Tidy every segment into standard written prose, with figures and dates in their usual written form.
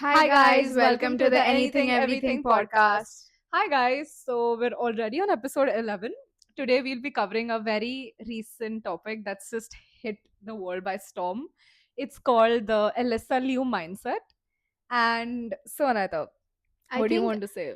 Hi guys, welcome welcome to to the the Anything Anything Everything Everything podcast. podcast. Hi guys, so we're already on episode 11. Today we'll be covering a very recent topic that's just hit the world by storm. It's called the Alyssa Liu mindset. And so, Anita, I what do you think want to say?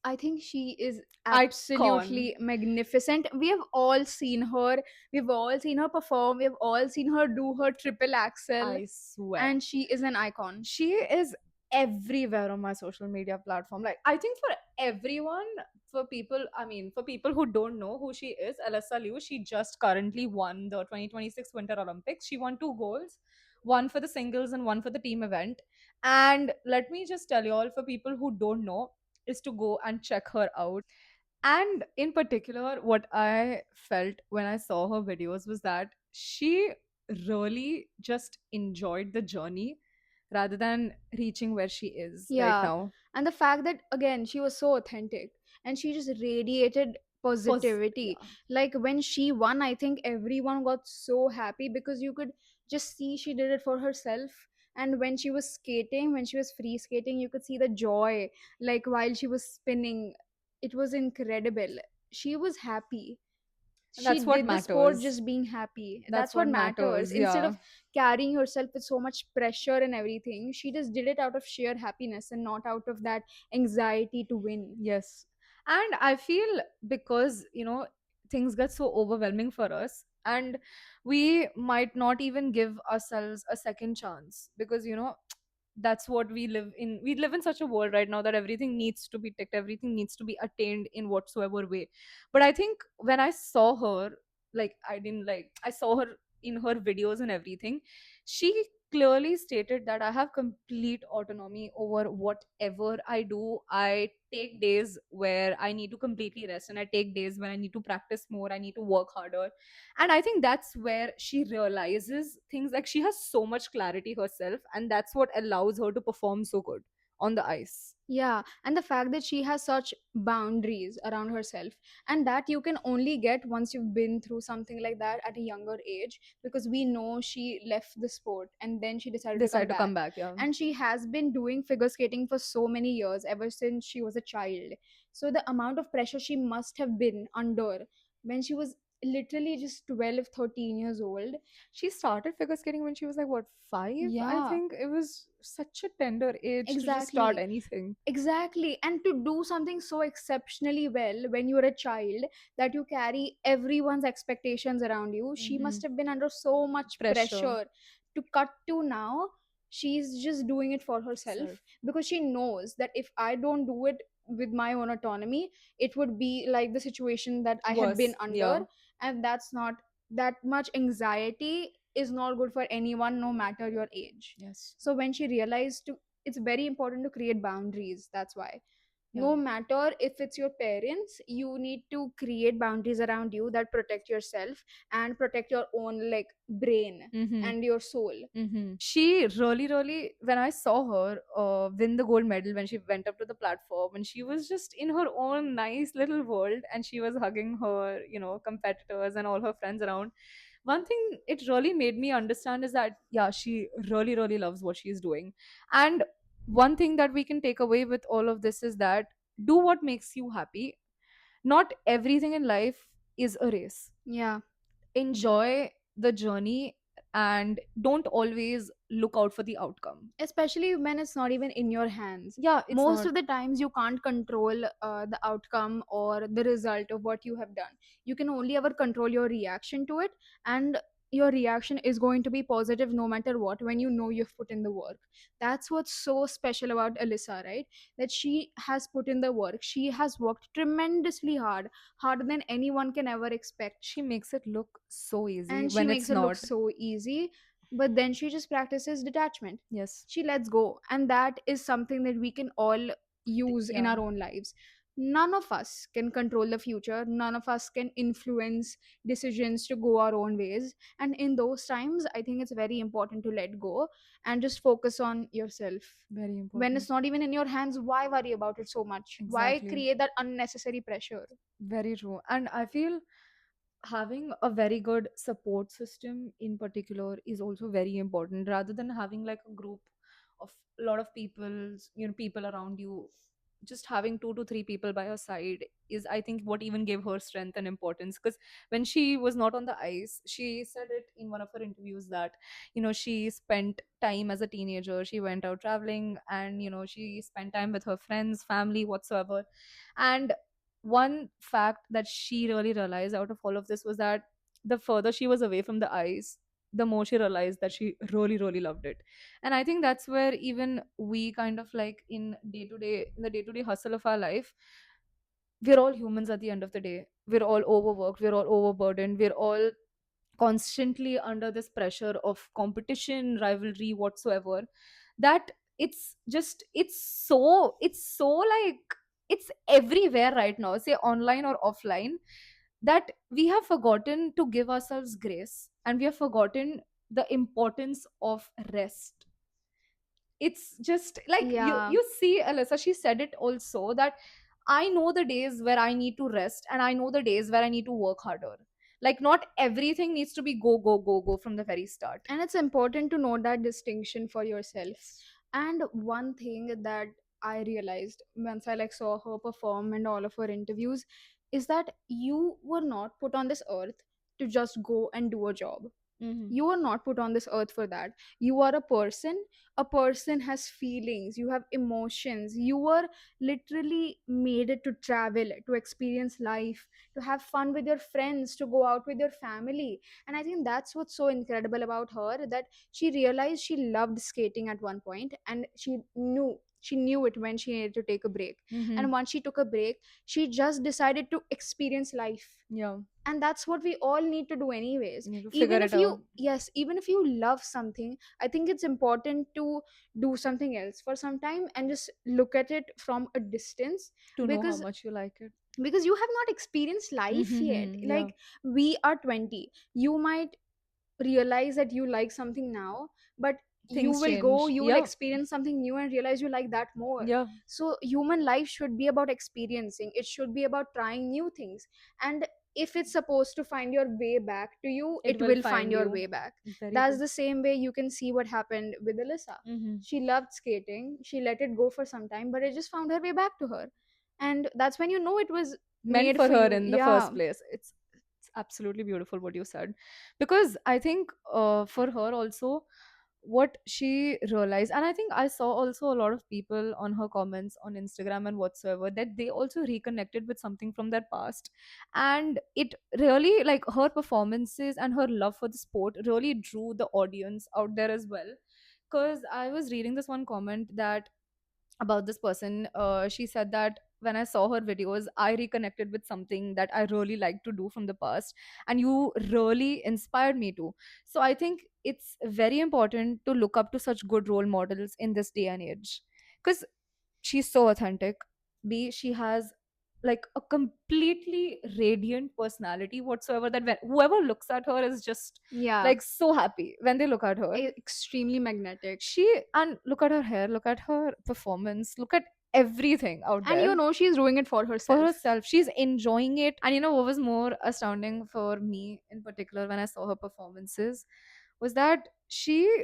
I think she is Icon. absolutely magnificent. We have all seen her. We've all seen her perform. We've all seen her do her triple axel, I swear. and she is an icon. She is everywhere on my social media platform. Like, I think for everyone, for people who don't know who she is, Alyssa Liu, she just currently won the 2026 Winter Olympics. She won two golds, one for the singles and one for the team event. And let me just tell you all, for people who don't know, is to go and check her out. And in particular, what I felt when I saw her videos was that she really just enjoyed the journey rather than reaching where she is right Yeah, now. and the fact that again she was so authentic, and she just radiated positivity. Yeah. Like when she won, I think everyone got so happy because you could just see she did it for herself. And when she was skating, when she was free skating, you could see the joy, like while she was spinning. It was incredible. She was happy. And She that's what did the sport matters. just being happy. That's That's what what matters. matters. Instead Yeah. of carrying herself with so much pressure and everything, she just did it out of sheer happiness and not out of that anxiety to win. Yes. And I feel because, things get so overwhelming for us, and we might not even give ourselves a second chance because, that's what we live in. We live in such a world right now that everything needs to be ticked, everything needs to be attained in whatsoever way. But I think when I saw her, I saw her in her videos and everything, she clearly stated that I have complete autonomy over whatever I do. I take days where I need to completely rest, and I take days when I need to practice more, I need to work harder. And I think that's where she realizes things, like she has so much clarity herself, and that's what allows her to perform so good on the ice. Yeah, and the fact that she has such boundaries around herself, and that you can only get once you've been through something like that at a younger age, because we know she left the sport and then she decided to come Decide to come back. back, yeah. And she has been doing figure skating for so many years, ever since she was a child. So the amount of pressure she must have been under when she was literally just 12, 13 years old. She started figure skating when she was like, what, 5? I Yeah, think it was such a tender age to just start exactly. anything. Exactly. And to do something so exceptionally well when you're a child, that you carry everyone's expectations around you, she Hmm. must have been under so much Pressure. pressure. To cut to now, she's just doing it for herself, Self. because she knows that if I don't do it with my own autonomy, it would be like the situation that I had been Worse. under. Yeah. And that's not, that much anxiety is not good for anyone, no matter your age. Yes. So when she realized to, it's very important to create boundaries. That's why, Yeah. no matter if it's your parents, you need to create boundaries around you that protect yourself and protect your own, like, brain Mm-hmm. and your soul. She really, really, when I saw her win the gold medal, when she went up to the platform, and she was just in her own nice little world, and she was hugging her, competitors and all her friends around. One thing it really made me understand is that, yeah, she really, really loves what she's doing. And one thing that we can take away with all of this is that do what makes you happy. Not everything in life is a race. Yeah, Enjoy the journey and don't always look out for the outcome. especially when it's not even in your hands. Yeah, it's Most not. of the times you can't control the outcome or the result of what you have done. You can only ever control your reaction to it. And your reaction is going to be positive no matter what, when you know you've put in the work. That's what's so special about Alyssa, right? That she has put in the work. She has worked tremendously hard, harder than anyone can ever expect. She makes it look so easy And she when makes it's it look not. so easy. But then she just practices detachment. Yes. She lets go, and that is something that we can all use in Yeah. our own lives. None of us can control the future, none of us can influence decisions to go our own ways. And in those times, I think it's very important to let go and just focus on yourself. Very When important. it's not even in your hands, why worry about it so much? Why Exactly. create that unnecessary pressure? Very true. And I feel having a very good support system in particular is also very important, rather than having like a group of a lot of people's, people around you. Just having 2 to 3 people by her side is, I think, what even gave her strength and importance. Because when she was not on the ice, she said it in one of her interviews that, she spent time as a teenager, she went out traveling, and she spent time with her friends, family, whatsoever. And one fact that she really realized out of all of this was that the further she was away from the ice, the more she realized that she really really loved it. And I think that's where even we kind of like in the day to day hustle of our life, we're all humans at the end of the day. We're all overworked, we're all overburdened, we're all constantly under this pressure of competition, rivalry, whatsoever, that it's so like it's everywhere right now, say online or offline, that we have forgotten to give ourselves grace, and we have forgotten the importance of rest. It's just like you Yeah. you see Alyssa, she said it also, that I know the days where I need to rest, and I know the days where I need to work harder. Like, not everything needs to be go go go go from the very start. And it's important to know that distinction for yourself. Yes. And one thing that I realized once I like saw her perform and all of her interviews is that you were not put on this earth to just go and do a job. Mm-hmm. You are not put on this earth for that. You are a person. A person has feelings, you have emotions. You were literally made it to travel, to experience life, to have fun with your friends, to go out with your family. And I think that's what's so incredible about her, that she realized she loved skating at one point, and she knew it when she needed to take a break. Mm-hmm. And once she took a break, she just decided to experience life. Yeah. And that's what we all need to do anyways. You need to figure Even it if out you yes even if you love something, I think it's important to do something else for some time and just look at it from a distance. to know how because much you like it. because you have not experienced life yet. Mm-hmm. Yeah. Like, we are 20, you might realize that you like something now, but Things change. you will Yeah. experience something new and realize you like that more. Yeah. So human life should be about experiencing, it should be about trying new things. And if it's supposed to find your way back to you, It it will will find find your you. way back. Very That's true. the same way you can see what happened with Alyssa. Mm-hmm. She loved skating, she let it go for some time, but it just found her way back to her. And that's when you know it was Meant made for for her you. in the Yeah. first place. It's absolutely beautiful what you said, because I think for her also, what she realized, and I think I saw also a lot of people on her comments on Instagram and whatsoever, that they also reconnected with something from their past. And it really, like, her performances and her love for the sport really drew the audience out there as well. Because I was reading this one comment that about this person, she said that when I saw her videos, I reconnected with something that I really liked to do from the past, and you really inspired me to. So I think it's very important to look up to such good role models in this day and age, because she's so authentic. B, she has like a completely radiant personality whatsoever, that when whoever looks at her is just Yeah. like so happy when they look at her. Extremely magnetic. She, and look at her hair, look at her performance, look at everything out And there. she's doing it for For herself. herself, she's enjoying it. And what was more astounding for me in particular when I saw her performances was that she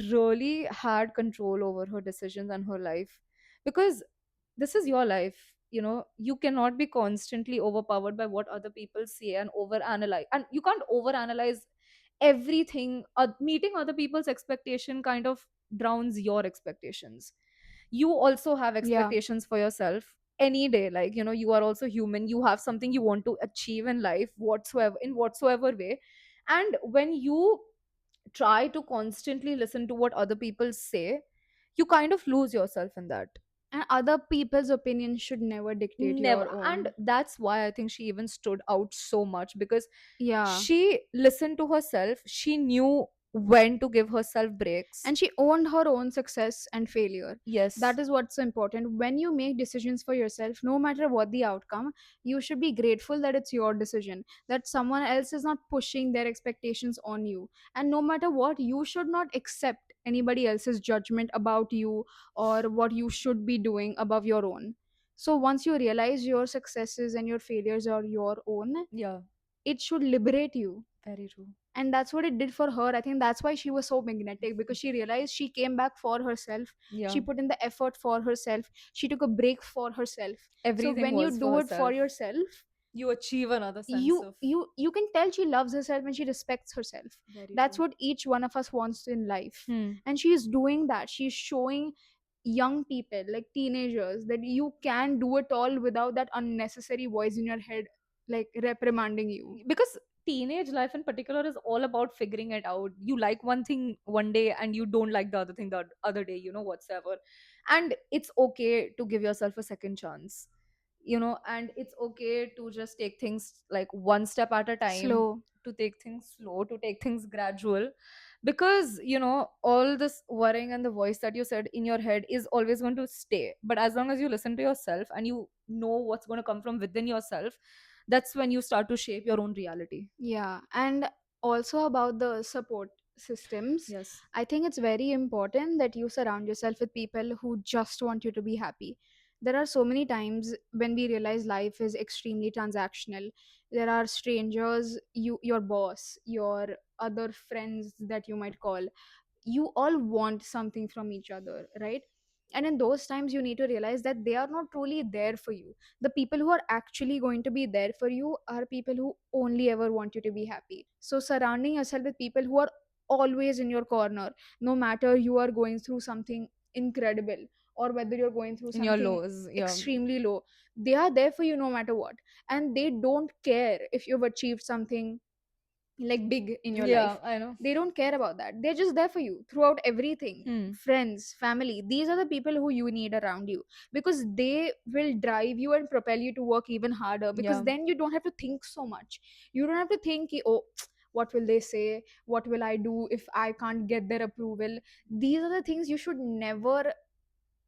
really had control over her decisions and her life. Because this is your life, you cannot be constantly overpowered by what other people say and overanalyze, and you can't overanalyze everything. Meeting other people's expectation kind of drowns your expectations. You also have Yeah. expectations for yourself any day. Like, you are also human, you have something you want to achieve in life, whatsoever, in whatsoever way. And when you try to constantly listen to what other people say, you kind of lose yourself in that. And other people's opinions should never dictate Never. your And own. that's why I think she even stood out so much, because Yeah. she listened to herself, she knew when to give herself breaks. And she owned her own success and failure. That Yes. is what's important. When you make decisions for yourself, no matter what the outcome, you should be grateful that it's your decision, that someone else is not pushing their expectations on you. And no matter what, you should not accept anybody else's judgment about you or what you should be doing above your own. So once you realize your successes and your failures are your own, Yeah. it should liberate you. Very true. And that's what it did for her. I think that's why she was so magnetic, because she realized she came back for herself. Yeah. She put in the effort for herself. She took a break for herself. So Everything when you was for do it for herself. yourself, You achieve another sense you of. you you can tell she loves herself and she respects herself. Very That's true. what each one of us wants in life. Hmm. And she is doing that. She's showing young people, like teenagers, that you can do it all without that unnecessary voice in your head, like reprimanding you. Because teenage life in particular is all about figuring it out. You like one thing one day and you don't like the other thing the other day, whatsoever. And it's okay to give yourself a second chance, and it's okay to just take things like one step at a time, Slow. to take things slow, to take things gradual. Because all this worrying and the voice that you said in your head is always going to stay, but as long as you listen to yourself and you know what's going to come from within yourself, that's when you start to shape your own reality. Yeah, and also about the support systems, Yes. I think it's very important that you surround yourself with people who just want you to be happy. There are so many times when we realize life is extremely transactional. There are strangers, your boss, your other friends that you might call. You all want something from each other, right? And in those times you need to realize that they are not truly there for you. The people who are actually going to be there for you are people who only ever want you to be happy. So surrounding yourself with people who are always in your corner, no matter you are going through something incredible or whether you're going through In your something lows, yeah. extremely low, they are there for you no matter what. And they don't care if you've achieved something like big in your Yeah, life. I know. They don't care about that. They're just there for you throughout everything. Hmm. Friends, family, these are the people who you need around you, because they will drive you and propel you to work even harder, because Yeah. then you don't have to think so much. You don't have to think oh, what will they say, what will I do if I can't get their approval. These are the things you should never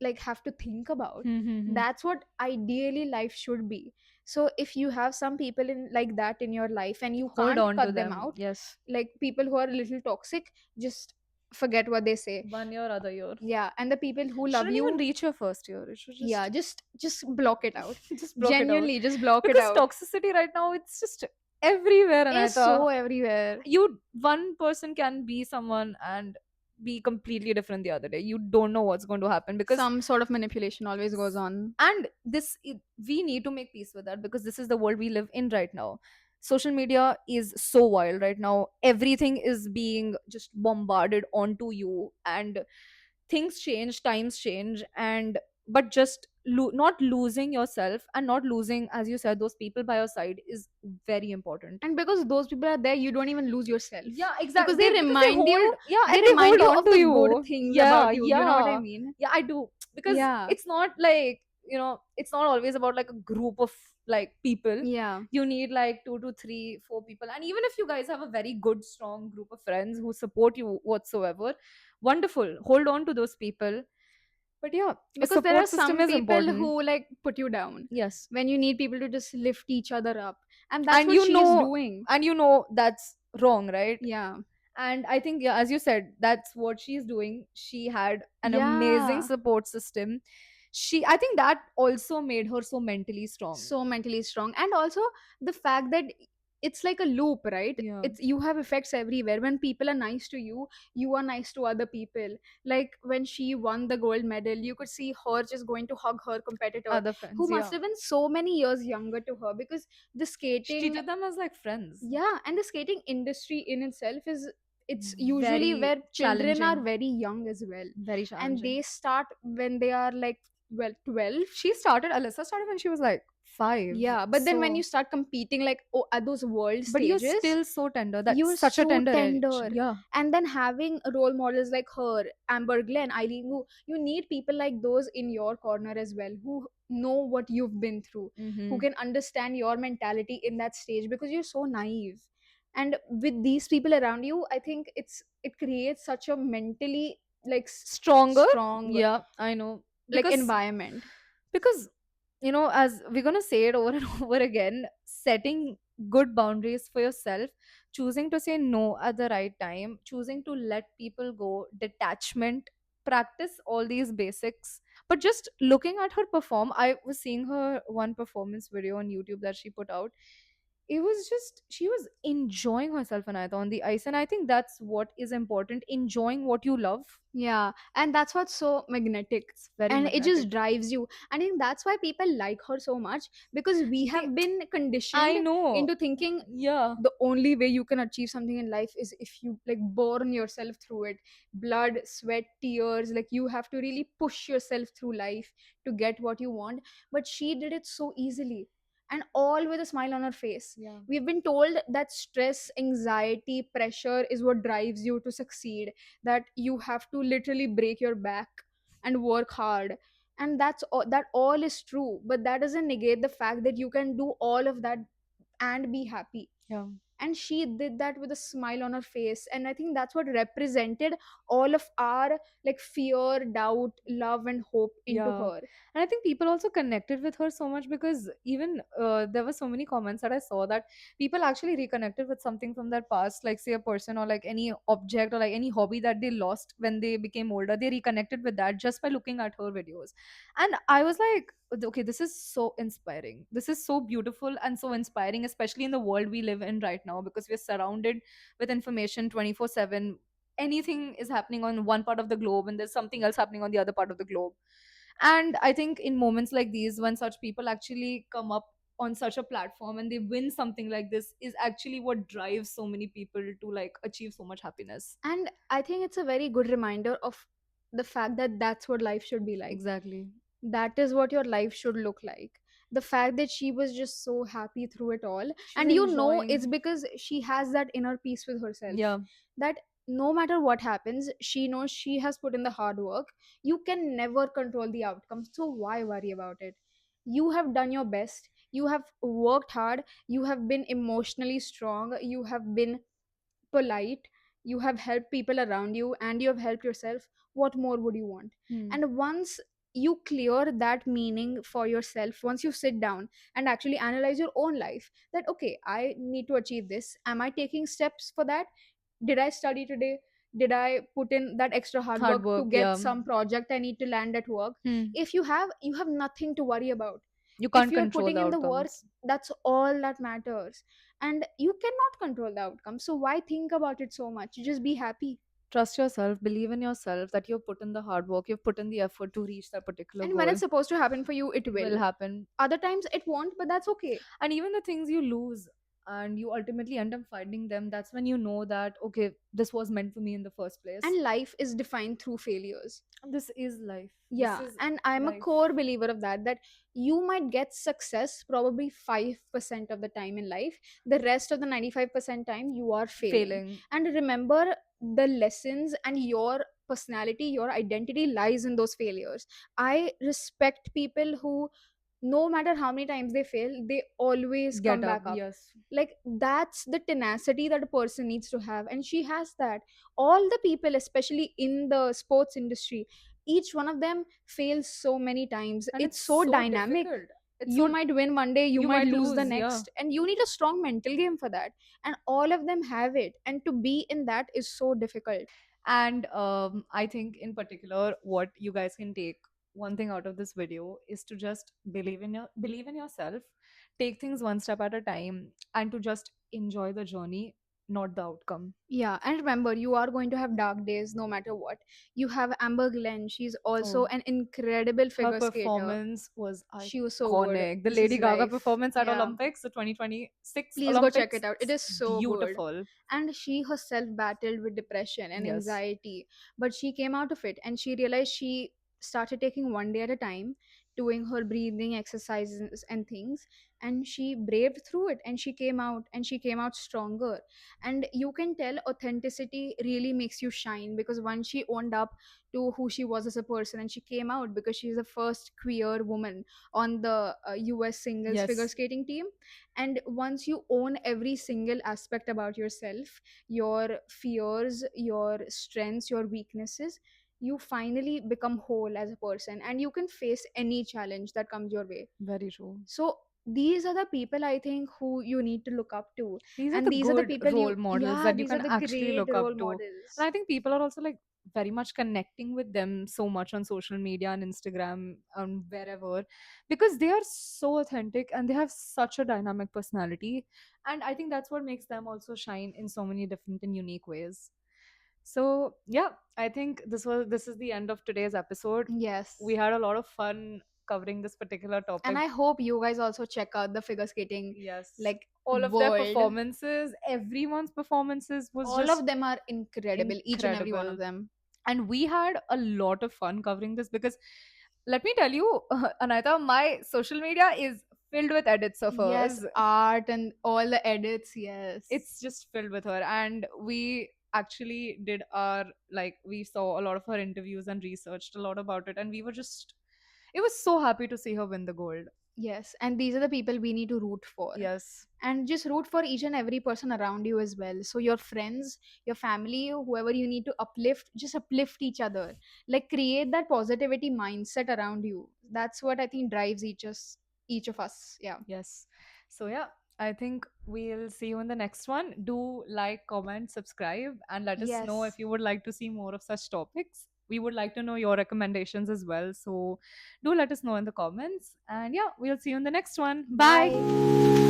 like have to think about. Hmm, hmm, hmm. That's what ideally life should be. So if you have some people in like that in your life and you Hold can't on to cut them them. out, Yes. like people who are a little toxic, just forget what they say. 1 year, other year. Yeah, and the people who love Shouldn't even you, reach your first year. It should yeah, just just block it out. just block it out. Genuinely just block it Because out. toxicity right now, it's just everywhere, and I It's so thought everywhere. you one person can be someone and be completely different the other day. You don't know what's going to happen because Some sort of manipulation always goes on. and we need to make peace with that because this is the world we live in right now. Social media is so wild right now. Everything is being just bombarded onto you, and things change, times change, and but just not losing yourself and not losing, as you said, those people by your side is very important. And because those people are there, you don't even lose yourself, Yeah, exactly. because They because they hold, yeah, they and they remind hold you on of to the good you. things Yeah, about you. You know what I yeah, mean? yeah. I do because Yeah. it's not like it's not always about like a group of like people. Yeah. You need like two to three, four people, and even if you guys have a very good, strong group of friends who support you whatsoever, wonderful. Hold on to those people. But yeah, a Because there are support system some is people important. who like put you down Yes, when you need people to just lift each other up. And that's and what she is doing. that's wrong, right? Yeah. And I think, yeah, as you said, that's what she's doing. She had an amazing Yeah. support system. I think that also made her so mentally strong. So mentally strong. And also the fact that it's like a loop, right? Yeah. It's you have effects everywhere. When people are nice to you, you are nice to other people. Like when she won the gold medal, you could see her just going to hug her competitor, Other who friends, must yeah. have been so many years younger to her, because the She skating, treated them as like friends. yeah, and the skating industry in itself is, it's usually Very where children are challenging. very young as well. Very And challenging. they start when they are like, well, 12. Alyssa started when she was like 5. Yeah, but then when you So, start competing like, oh, at those world but you're stages, still so tender. you're That's such a so tender age. tender. Yeah. And then having role models like her, Amber Glenn, Eileen Wu, you need people like those in your corner as well, who know what you've been through, who Mm-hmm. can understand your mentality in that stage, because you're so naive. And with these people around you, I think it creates such a mentally like Stronger. strong Yeah, I know. like Because environment. because as we're going to say it over and over again, setting good boundaries for yourself, choosing to say no at the right time, choosing to let people go, detachment, practice all these basics. But just looking at her perform, I was seeing her one performance video on YouTube that she put out. it was just, she was enjoying herself, Anayata, on the ice. And I think that's what is important, enjoying what you love. Yeah, and that's what's so magnetic. It's very And it just magnetic. drives you. I think that's why people like her so much, because we They, have been conditioned I know. into thinking Yeah. the only way you can achieve something in life is if you like burn yourself through it. Blood, sweat, tears, like you have to really push yourself through life to get what you want. But she did it so easily, and all with a smile on her face. Yeah. We've been told that stress, anxiety, pressure is what drives you to succeed, that you have to literally break your back and work hard. And that all is true, but that doesn't negate the fact that you can do all of that and be happy. Yeah. And she did that with a smile on her face, and I think that's what represented all of our like fear, doubt, love and hope into Yeah. her. And I think people also connected with her so much because even there were so many comments that I saw that people actually reconnected with something from their past, like say a person or like any object or like any hobby that they lost when they became older. They reconnected with that just by looking at her videos. And I was like, okay, this is so inspiring. This is so beautiful and so inspiring, especially in the world we live in right now, because we're surrounded with information 24/7. Anything is happening on one part of the globe and there's something else happening on the other part of the globe. And I think in moments like these, when such people actually come up on such a platform and they win something like this, is actually what drives so many people to like achieve so much happiness. And I think it's a very good reminder of the fact that that's what life should be like. Exactly. That is what your life should look like. The fact that she was just so happy through it all, She's and you know it's enjoying. because she has that inner peace with herself, Yeah. that no matter what happens, she knows she has put in the hard work. You can never control the outcome, so why worry about it? You have done your best, you have worked hard, you have been emotionally strong, you have been polite, you have helped people around you, and you have helped yourself. What more would you want? Hmm. And once you clear that meaning for yourself, once you sit down and actually analyze your own life, that okay, I need to achieve this, am I taking steps for that? Did I study today? Did I put in that extra hard Hard work to work, get yeah. some project I need to land at work? Hmm. If you have, you have nothing to worry about. You If can't you're control putting the in the work, outcomes. that's all that matters. And you cannot control the outcome, so why think about it so much? Just be happy. Trust yourself, believe in yourself that you've put in the hard work, you've put in the effort to reach that particular And when goal. it's supposed to happen for you, it It will will. happen. Other times it won't, but that's okay. And even the things you lose and you ultimately end up finding them, that's when you know that okay, this was meant for me in the first place. And life is defined through failures. And this is life. This Yeah, is and I'm a life. core believer of that, that you might get success probably 5% of the time in life. The rest of the 95% time you are failing. Failing. And remember, the lessons and your personality, your identity lies in those failures. I respect people who, no matter how many times they fail, they always Get come up, back up. yes. Like that's the tenacity that a person needs to have, and she has that. All the people, especially in the sports industry, each one of them fails so many times. And It's it's so so dynamic. difficult. It's You so, might win one day, you you might might lose the lose, yeah. next, and you need a strong mental game for that. And all of them have it, and to be in that is so difficult. And I think in particular what you guys can take one thing out of this video is to just believe in yourself, take things one step at a time, and to just enjoy the journey, not the outcome. Yeah, and remember, you are going to have dark days no matter what. You have Amber Glenn, she's also Oh, an incredible her figure skater. performance was She was so good. iconic. The This Lady is Gaga life. performance at Yeah. Olympics, the 2026 Please go check Olympics, it out. It it's is so good. beautiful. And she herself battled with depression and Yes. anxiety, but she came out of it, and she realized she started taking one day at a time, doing her breathing exercises and things, and she braved through it, and she came out, and she came out stronger. And you can tell authenticity really makes you shine, because once she owned up to who she was as a person, and she came out because she's the first queer woman on the US singles figure Yes. skating team. And once you own every single aspect about yourself, your fears, your strengths, your weaknesses, you finally become whole as a person, and you can face any challenge that comes your way. Very true. So these are the people I think who you need to look up to, These are and the these are the good people role you, models yeah, that you these are can the actually great look up role to. And models. I think people are also like very much connecting with them so much on social media and Instagram and wherever, because they are so authentic and they have such a dynamic personality. And I think that's what makes them also shine in so many different and unique ways. So yeah, I think this is the end of today's episode. We Yes, had a lot of fun covering this particular and topic. I hope you guys also check out the figure skating Yes. like All of their world. performances, everyone's performances was All of just them are incredible, each and every one of incredible. them. And we had a lot of fun covering this because let me tell you, Anita, my social media is filled with edits of Yes, hers. art and all the edits, yes. It's just filled with her. And we actually did our, like, we saw a lot of her interviews and researched a lot about it. And we were just, it was so happy to see her win the gold. Yes, and these are the people we need to root for. Yes. And just root for each and every person around you as well. So, your friends, your family, whoever you need to uplift, just uplift each other. Like, create that positivity mindset around you. That's what I think drives each of us. Yeah. Yes. So, yeah, I think we'll see you in the next one. Do like, comment, subscribe, and let us know if Yes. you would like to see more of such topics. We would like to know your recommendations as well. So, do let us know in the comments. And yeah, we'll see you in the next one. Bye. Bye.